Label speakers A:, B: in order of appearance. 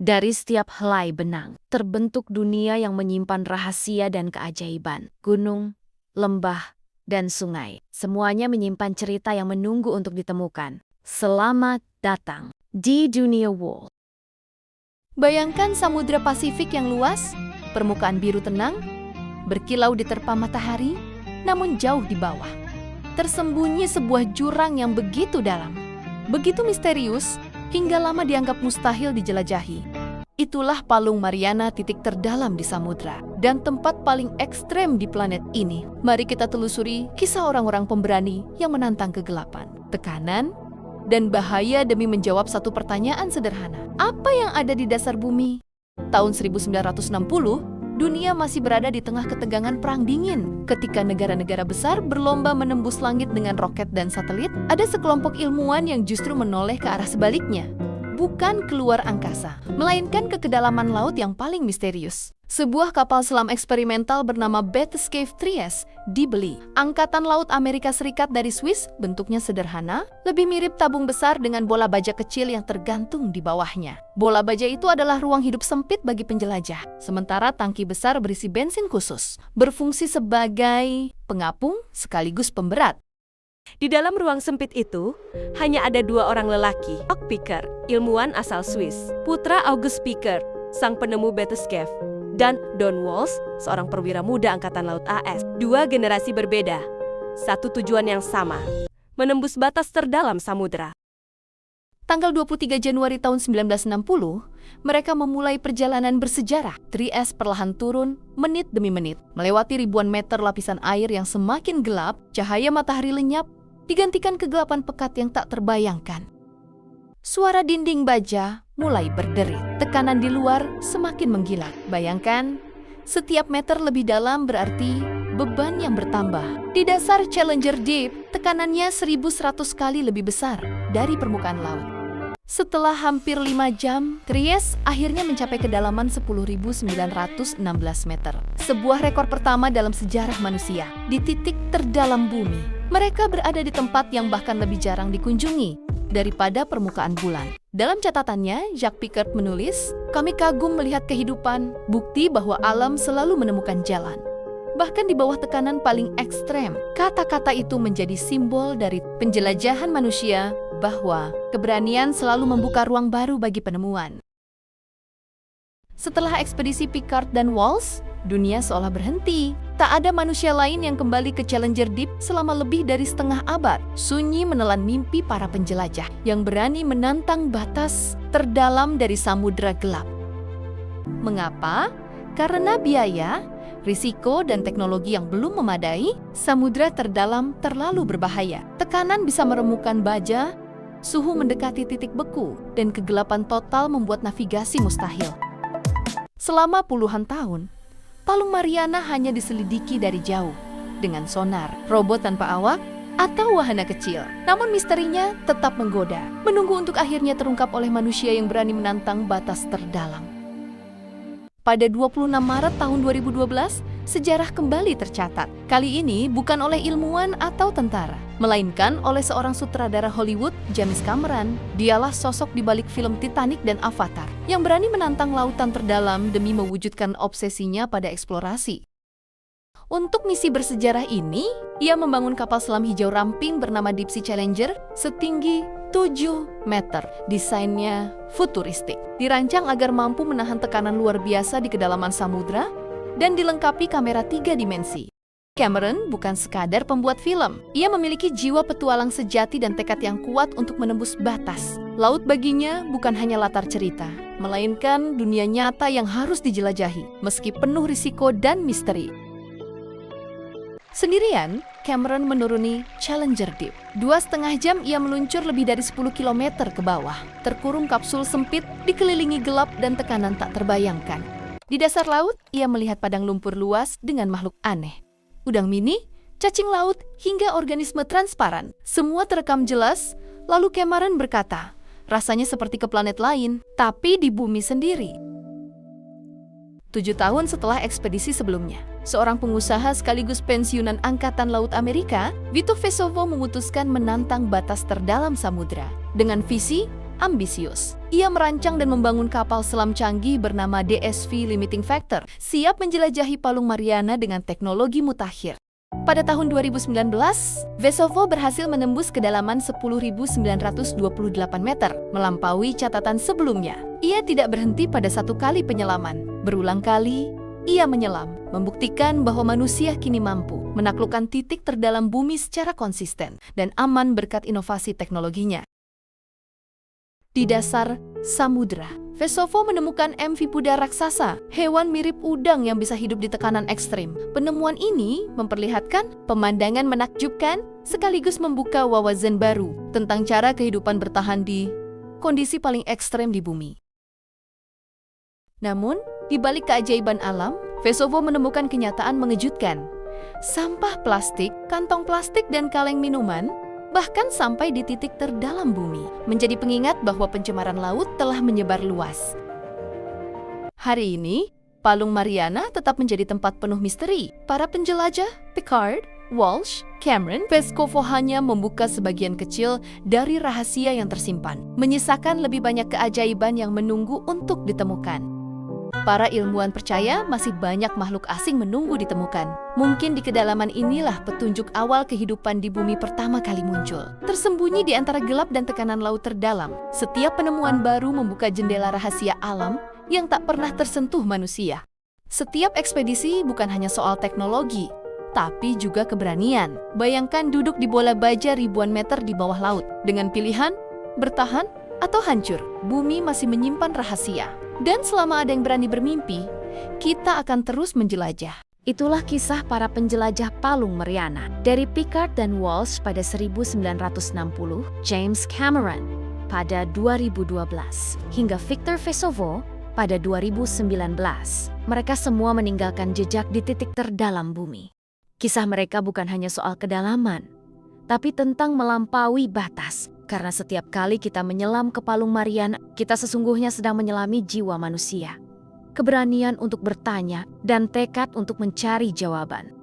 A: Dari setiap helai benang, terbentuk dunia yang menyimpan rahasia dan keajaiban. Gunung, lembah, dan sungai, semuanya menyimpan cerita yang menunggu untuk ditemukan. Selamat datang di Dunia Wool.
B: Bayangkan Samudra Pasifik yang luas, permukaan biru tenang, berkilau diterpa matahari, namun jauh di bawah. Tersembunyi sebuah jurang yang begitu dalam, begitu misterius, hingga lama dianggap mustahil dijelajahi. Itulah Palung Mariana, titik terdalam di samudra, dan tempat paling ekstrem di planet ini. Mari kita telusuri kisah orang-orang pemberani yang menantang kegelapan, tekanan, dan bahaya demi menjawab satu pertanyaan sederhana. Apa yang ada di dasar bumi? Tahun 1960, dunia masih berada di tengah ketegangan Perang Dingin. Ketika negara-negara besar berlomba menembus langit dengan roket dan satelit, ada sekelompok ilmuwan yang justru menoleh ke arah sebaliknya. Bukan keluar angkasa, melainkan ke kedalaman laut yang paling misterius. Sebuah kapal selam eksperimental bernama Bathyscaphe 3S dibeli. Angkatan Laut Amerika Serikat dari Swiss, bentuknya sederhana, lebih mirip tabung besar dengan bola baja kecil yang tergantung di bawahnya. Bola baja itu adalah ruang hidup sempit bagi penjelajah, sementara tangki besar berisi bensin khusus, berfungsi sebagai pengapung sekaligus pemberat.
C: Di dalam ruang sempit itu, hanya ada dua orang lelaki, Jacques Piccard, ilmuwan asal Swiss, putra Auguste Piccard, sang penemu Bathyscaphe, dan Don Walsh, seorang perwira muda Angkatan Laut AS. Dua generasi berbeda, satu tujuan yang sama, menembus batas terdalam samudera.
B: Tanggal 23 Januari tahun 1960, mereka memulai perjalanan bersejarah. 3S perlahan turun, menit demi menit, melewati ribuan meter lapisan air yang semakin gelap, cahaya matahari lenyap, digantikan kegelapan pekat yang tak terbayangkan. Suara dinding baja mulai berderit, tekanan di luar semakin menggila. Bayangkan, setiap meter lebih dalam berarti beban yang bertambah. Di dasar Challenger Deep, tekanannya 1.100 kali lebih besar dari permukaan laut. Setelah hampir 5 jam, 3S akhirnya mencapai kedalaman 10.916 meter. Sebuah rekor pertama dalam sejarah manusia. Di titik terdalam bumi, mereka berada di tempat yang bahkan lebih jarang dikunjungi daripada permukaan bulan. Dalam catatannya, Jacques Piccard menulis, "Kami kagum melihat kehidupan, bukti bahwa alam selalu menemukan jalan. Bahkan di bawah tekanan paling ekstrem." Kata-kata itu menjadi simbol dari penjelajahan manusia bahwa keberanian selalu membuka ruang baru bagi penemuan. Setelah ekspedisi Piccard dan Walsh, dunia seolah berhenti. Tak ada manusia lain yang kembali ke Challenger Deep selama lebih dari setengah abad. Sunyi menelan mimpi para penjelajah yang berani menantang batas terdalam dari samudera gelap. Mengapa? Karena biaya, risiko, dan teknologi yang belum memadai, samudera terdalam terlalu berbahaya. Tekanan bisa meremukkan baja, suhu mendekati titik beku, dan kegelapan total membuat navigasi mustahil. Selama puluhan tahun, Palung Mariana hanya diselidiki dari jauh, dengan sonar, robot tanpa awak, atau wahana kecil. Namun misterinya tetap menggoda, menunggu untuk akhirnya terungkap oleh manusia yang berani menantang batas terdalam. Pada 26 Maret tahun 2012, sejarah kembali tercatat. Kali ini bukan oleh ilmuwan atau tentara, melainkan oleh seorang sutradara Hollywood, James Cameron. Dialah sosok di balik film Titanic dan Avatar, yang berani menantang lautan terdalam demi mewujudkan obsesinya pada eksplorasi. Untuk misi bersejarah ini, ia membangun kapal selam hijau ramping bernama Deep Sea Challenger setinggi 7 meter. Desainnya futuristik, dirancang agar mampu menahan tekanan luar biasa di kedalaman samudra dan dilengkapi kamera 3 dimensi. Cameron bukan sekadar pembuat film. Ia memiliki jiwa petualang sejati dan tekad yang kuat untuk menembus batas. Laut baginya bukan hanya latar cerita, melainkan dunia nyata yang harus dijelajahi, meski penuh risiko dan misteri. Sendirian, Cameron menuruni Challenger Deep. 2,5 jam ia meluncur lebih dari 10 km ke bawah. Terkurung kapsul sempit, dikelilingi gelap dan tekanan tak terbayangkan. Di dasar laut, ia melihat padang lumpur luas dengan makhluk aneh. Udang mini, cacing laut, hingga organisme transparan. Semua terekam jelas, lalu Cameron berkata, rasanya seperti ke planet lain, tapi di bumi sendiri. 7 tahun setelah ekspedisi sebelumnya, seorang pengusaha sekaligus pensiunan Angkatan Laut Amerika, Vito Vesovo memutuskan menantang batas terdalam samudra. Dengan visi ambisius. Ia merancang dan membangun kapal selam canggih bernama DSV Limiting Factor, siap menjelajahi Palung Mariana dengan teknologi mutakhir. Pada tahun 2019, Vesovo berhasil menembus kedalaman 10.928 meter, melampaui catatan sebelumnya. Ia tidak berhenti pada satu kali penyelaman. Berulang kali, ia menyelam, membuktikan bahwa manusia kini mampu menaklukkan titik terdalam bumi secara konsisten dan aman berkat inovasi teknologinya. Di dasar samudera, Vesovo menemukan amphipoda raksasa, hewan mirip udang yang bisa hidup di tekanan ekstrim. Penemuan ini memperlihatkan pemandangan menakjubkan sekaligus membuka wawasan baru tentang cara kehidupan bertahan di kondisi paling ekstrem di bumi. Namun, di balik keajaiban alam, Vesovo menemukan kenyataan mengejutkan. Sampah plastik, kantong plastik, dan kaleng minuman bahkan sampai di titik terdalam bumi, menjadi pengingat bahwa pencemaran laut telah menyebar luas. Hari ini, Palung Mariana tetap menjadi tempat penuh misteri. Para penjelajah, Picard, Walsh, Cameron, Vescovo hanya membuka sebagian kecil dari rahasia yang tersimpan, menyisakan lebih banyak keajaiban yang menunggu untuk ditemukan. Para ilmuwan percaya masih banyak makhluk asing menunggu ditemukan. Mungkin di kedalaman inilah petunjuk awal kehidupan di bumi pertama kali muncul. Tersembunyi di antara gelap dan tekanan laut terdalam, setiap penemuan baru membuka jendela rahasia alam yang tak pernah tersentuh manusia. Setiap ekspedisi bukan hanya soal teknologi, tapi juga keberanian. Bayangkan duduk di bola baja ribuan meter di bawah laut, dengan pilihan bertahan atau hancur. Bumi masih menyimpan rahasia. Dan selama ada yang berani bermimpi, kita akan terus menjelajah.
A: Itulah kisah para penjelajah Palung Mariana. Dari Picard dan Walsh pada 1960, James Cameron pada 2012, hingga Victor Vesovo pada 2019. Mereka semua meninggalkan jejak di titik terdalam bumi. Kisah mereka bukan hanya soal kedalaman, tapi tentang melampaui batas. Karena setiap kali kita menyelam ke Palung Mariana, kita sesungguhnya sedang menyelami jiwa manusia. Keberanian untuk bertanya dan tekad untuk mencari jawaban.